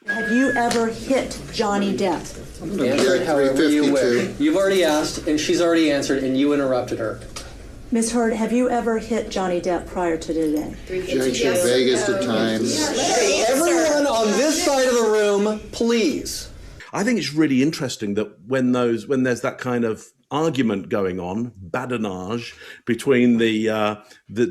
Have you ever hit Johnny Depp? Answer it however you wish. You've already asked, and she's already answered, and you interrupted her. Ms. Hurd, have you ever hit Johnny Depp prior to today? Junction, Vegas at times. Everyone on this side of the room, please. I think it's really interesting that when there's that kind of argument going on, badinage between the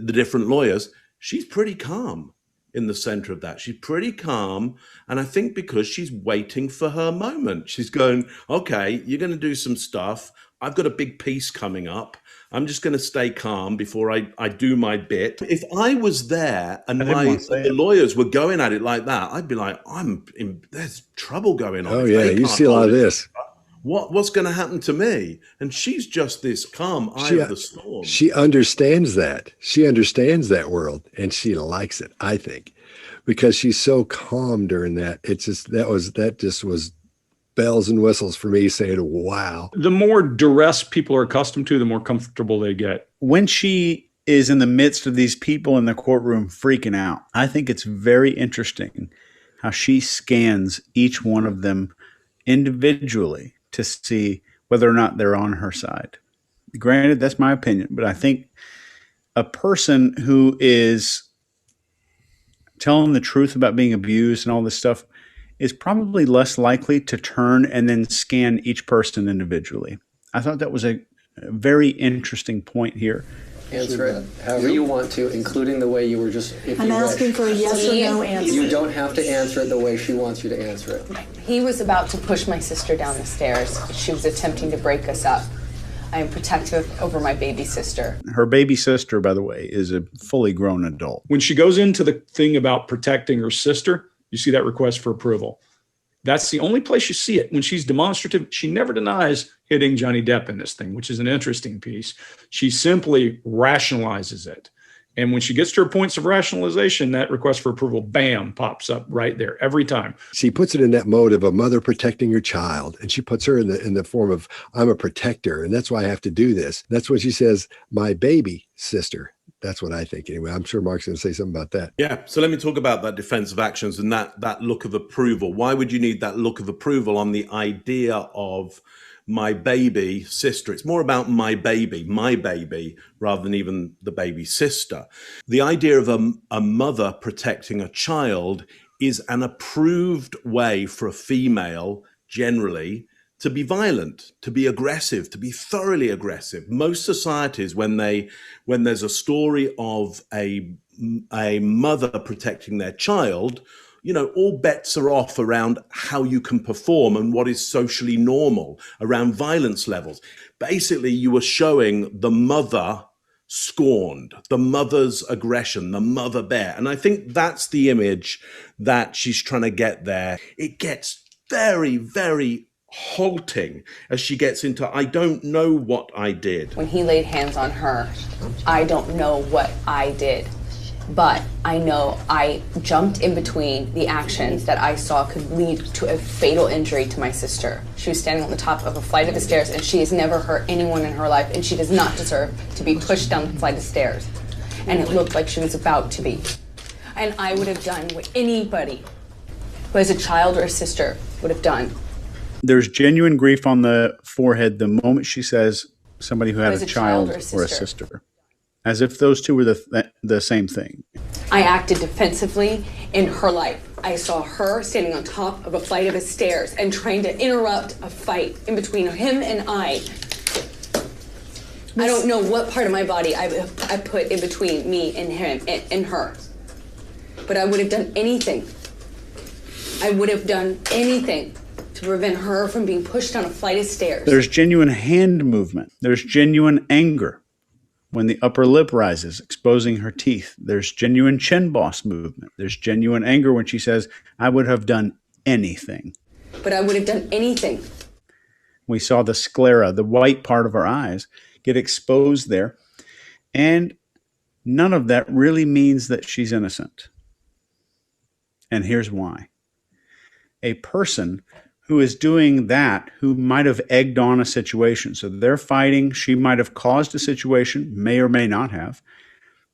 different lawyers, she's pretty calm in the center of that. She's pretty calm, and I think because she's waiting for her moment. She's going, okay, you're going to do some stuff. I've got a big piece coming up. I'm just going to stay calm before I do my bit. If I was there and the lawyers were going at it like that, I'd be like, there's trouble going on. Oh, yeah, you see a lot of this. What's going to happen to me? And she's just this calm eye of the storm. She understands that. She understands that world, and she likes it, I think, because she's so calm during that. It's just that just was bells and whistles for me, saying, wow. The more duress people are accustomed to, the more comfortable they get. When she is in the midst of these people in the courtroom freaking out, I think it's very interesting how she scans each one of them individually to see whether or not they're on her side. Granted, that's my opinion, but I think a person who is telling the truth about being abused and all this stuff is probably less likely to turn and then scan each person individually. I thought that was a very interesting point here. Answer it however you want to, including the way you were just, if I'm you asking wish. for a yes or no answer. You don't have to answer it the way she wants you to answer it. He was about to push my sister down the stairs. She was attempting to break us up. I am protective over my baby sister. Her baby sister, by the way, is a fully grown adult. When she goes into the thing about protecting her sister, you see that request for approval. That's the only place you see it. When she's demonstrative, she never denies hitting Johnny Depp in this thing, which is an interesting piece. She simply rationalizes it. And when she gets to her points of rationalization, that request for approval, bam, pops up right there every time. She puts it in that mode of a mother protecting her child. And she puts her in the form of, I'm a protector, and that's why I have to do this. That's when she says, my baby sister. That's what I think anyway. I'm sure Mark's going to say something about that. Yeah. So let me talk about that defensive actions and that look of approval. Why would you need that look of approval on the idea of my baby sister? It's more about my baby, rather than even the baby sister. The idea of a mother protecting a child is an approved way for a female generally to be violent, to be aggressive, to be thoroughly aggressive. Most societies, when there's a story of a mother protecting their child, all bets are off around how you can perform and what is socially normal around violence levels. Basically, you are showing the mother scorned, the mother's aggression, the mother bear. And I think that's the image that she's trying to get there. It gets very, very halting as she gets into, I don't know what I did. When he laid hands on her, I don't know what I did, but I know I jumped in between the actions that I saw could lead to a fatal injury to my sister. She was standing on the top of a flight of stairs, and she has never hurt anyone in her life, and she does not deserve to be pushed down the flight of stairs. And it looked like she was about to be. And I would have done what anybody who has a child or a sister would have done. There's genuine grief on the forehead the moment she says somebody who had a child or a sister. As if those two were the same thing. I acted defensively in her life. I saw her standing on top of a flight of stairs and trying to interrupt a fight in between him and I. I don't know what part of my body I put in between me and him and her. But I would have done anything. I would have done anything to prevent her from being pushed down a flight of stairs. There's genuine hand movement. There's genuine anger when the upper lip rises, exposing her teeth. There's genuine chin boss movement. There's genuine anger when she says, I would have done anything. But I would have done anything. We saw the sclera, the white part of her eyes, get exposed there. And none of that really means that she's innocent. And here's why. A person who is doing that, who might have egged on a situation. So they're fighting. She might have caused a situation, may or may not have.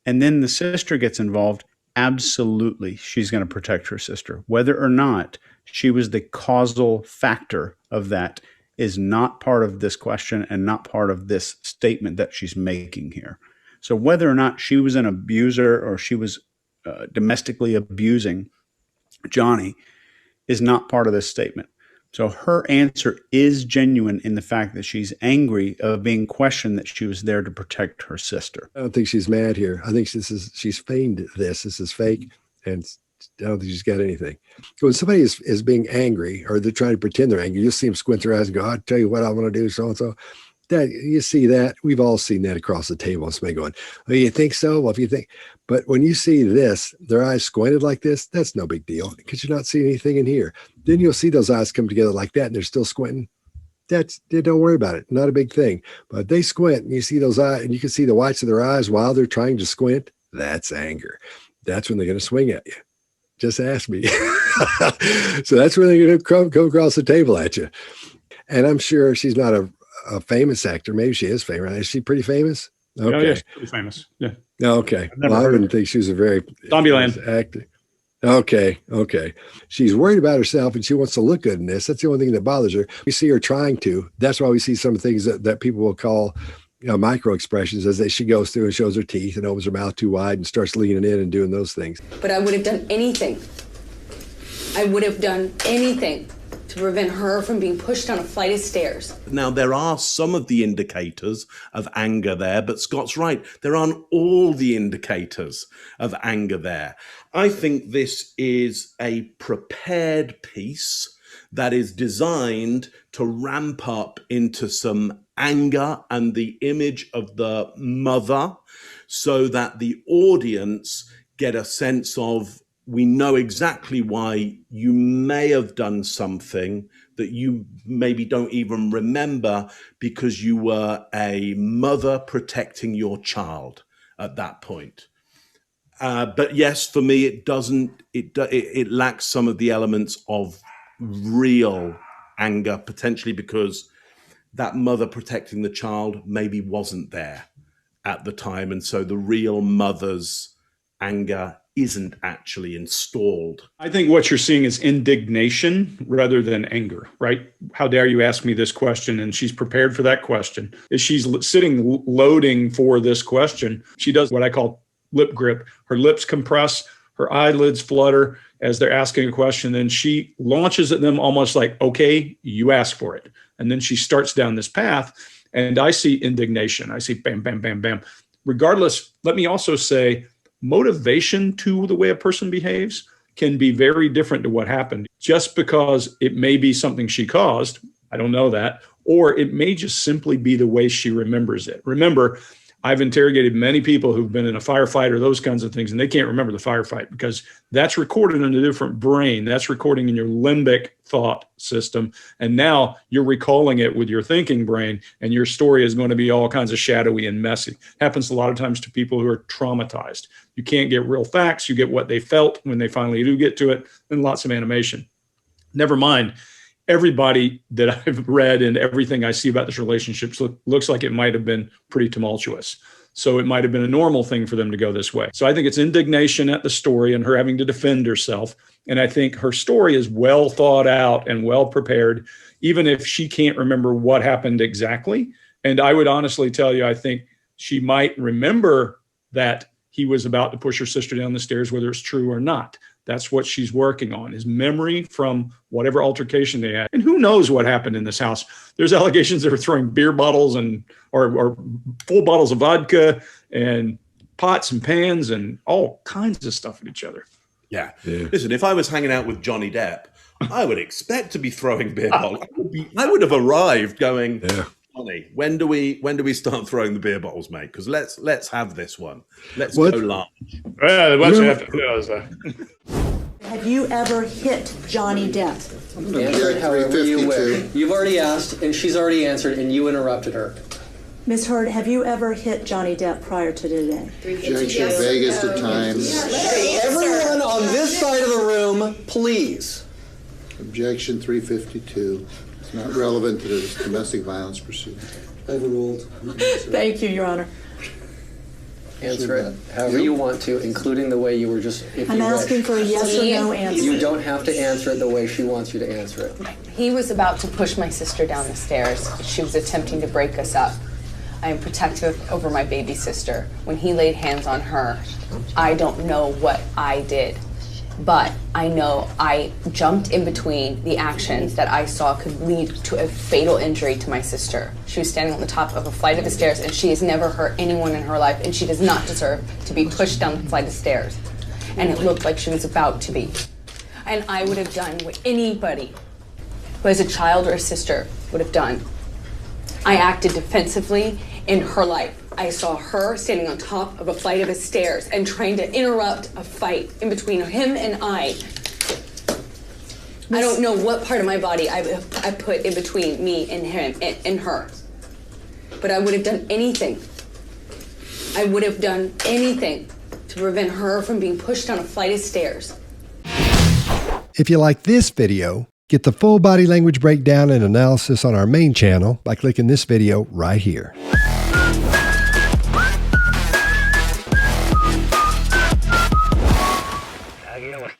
And then the sister gets involved absolutely she's going to protect her sister. Whether or not she was the causal factor of that is not part of this question and not part of this statement that she's making here. So whether or not she was an abuser or she was domestically abusing Johnny is not part of this statement. So her answer is genuine in the fact that she's angry of being questioned that she was there to protect her sister. I don't think she's mad here. I think she's feigned this. This is fake, and I don't think she's got anything. When somebody is being angry or they're trying to pretend they're angry, you'll see them squint their eyes and go, I'll tell you what I want to do, so-and-so. That you see that. We've all seen that across the table. Somebody going, oh, you think so? Well, if you think, but when you see this, their eyes squinted like this, that's no big deal because you're not seeing anything in here. Then you'll see those eyes come together like that and they're still squinting. Don't worry about it. Not a big thing. But they squint and you see those eyes and you can see the whites of their eyes while they're trying to squint. That's anger. That's when they're going to swing at you. Just ask me. So that's when they're going to come across the table at you. And I'm sure she's not a famous actor. Maybe she is famous. Is she pretty famous? Okay. Oh, yeah, she's pretty famous. Yeah. Okay. Well, I wouldn't think she was a very Zombieland actor. Okay. She's worried about herself and she wants to look good in this. That's the only thing that bothers her. We see her trying to. That's why we see some things that people will call micro expressions as she goes through and shows her teeth and opens her mouth too wide and starts leaning in and doing those things. But I would have done anything. I would have done anything to prevent her from being pushed down a flight of stairs. Now, there are some of the indicators of anger there, but Scott's right. There aren't all the indicators of anger there. I think this is a prepared piece that is designed to ramp up into some anger and the image of the mother so that the audience get a sense of, we know exactly why you may have done something that you maybe don't even remember because you were a mother protecting your child at that point. But yes, for me, it lacks some of the elements of real anger, potentially because that mother protecting the child maybe wasn't there at the time. And so the real mother's anger isn't actually installed. I think what you're seeing is indignation rather than anger, right? How dare you ask me this question? And she's prepared for that question. As she's sitting loading for this question, she does what I call lip grip. Her lips compress, her eyelids flutter as they're asking a question. Then she launches at them almost like, okay, you ask for it. And then she starts down this path. And I see indignation. I see bam, bam, bam, bam. Regardless, let me also say, motivation to the way a person behaves can be very different to what happened. Just because it may be something she caused, I don't know that, or it may just simply be the way she remembers it. Remember, I've interrogated many people who've been in a firefight or those kinds of things, and they can't remember the firefight because that's recorded in a different brain. That's recording in your limbic thought system. And now you're recalling it with your thinking brain, and your story is going to be all kinds of shadowy and messy. Happens a lot of times to people who are traumatized. You can't get real facts. You get what they felt when they finally do get to it, and lots of animation. Never mind. Everybody that I've read and everything I see about this relationship looks like it might have been pretty tumultuous. So it might have been a normal thing for them to go this way. So I think it's indignation at the story and her having to defend herself. And I think her story is well thought out and well prepared, even if she can't remember what happened exactly. And I would honestly tell you, I think she might remember that he was about to push her sister down the stairs, whether it's true or not. That's what she's working on, is memory from whatever altercation they had. And who knows what happened in this house? There's allegations they were throwing beer bottles or full bottles of vodka and pots and pans and all kinds of stuff at each other. Yeah. Listen, if I was hanging out with Johnny Depp, I would expect to be throwing beer bottles. I would have arrived going, Johnny, when do we start throwing the beer bottles, mate? Because let's have this one. Let's go large. Have you ever hit Johnny Depp? Answer however you wish. You've already asked, and she's already answered, and you interrupted her. Ms. Hurd, have you ever hit Johnny Depp prior to today? Objection, Vegas at times. Everyone on this side of the room, please. Objection 352. It's not relevant to the domestic violence proceeding. Overruled. Thank you, Your Honor. Answer it however you want to, including the way you were just, if I'm you asking wish. for a yes or no answer. You don't have to answer it the way she wants you to answer it. He was about to push my sister down the stairs. She was attempting to break us up. I am protective over my baby sister. When he laid hands on her, I don't know what I did, but I know I jumped in between the actions that I saw could lead to a fatal injury to my sister. She was standing on the top of a flight of stairs, and she has never hurt anyone in her life, and she does not deserve to be pushed down the flight of stairs. And it looked like she was about to be. And I would have done what anybody who has a child or a sister would have done. I acted defensively in her life. I saw her standing on top of a flight of stairs and trying to interrupt a fight in between him and I. I don't know what part of my body I put in between me and him and her. But I would have done anything. I would have done anything to prevent her from being pushed down a flight of stairs. If you like this video, get the full body language breakdown and analysis on our main channel by clicking this video right here. How you doing?